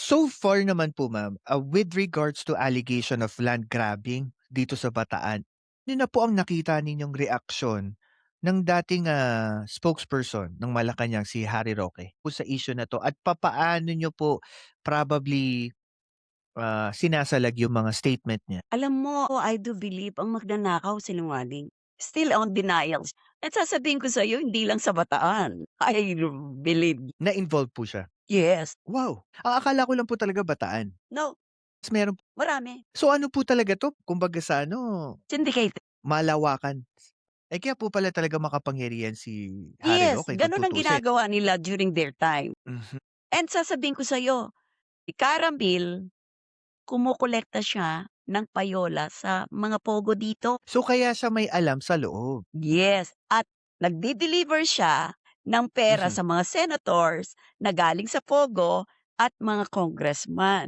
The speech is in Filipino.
So far naman po ma'am, with regards to allegation of land grabbing dito sa Bataan, ano na po ang nakita ninyong reaksyon ng dating, spokesperson ng Malacanang si Harry Roque po sa issue na 'to at papaano niyo po probably, sinasalag yung mga statement niya? Alam mo, I do believe ang magnanakaw sinungaling. Still on denials. At sasabihin ko sa'yo, hindi lang sa Bataan. I believe. Na-involved po siya? Yes. Wow! Ang akala ko lang po talaga Bataan. No, Ta's meron marami. so ano po talaga 'to kumbaga sa ano, Syndicated. malawakan. Kaya po pala talaga makapangyarihan si Harry Yes, Roque kung ganun ang tutuusin. ginagawa nila during their time. Mhm. And sasabihin ko sa'yo, si Karambil, kumukolekta siya ng payola sa mga pogo dito. So kaya siya may alam sa loob. Yes, at nagde-deliver siya ng pera Mhm. sa mga senators na galing sa pogo at mga congressman.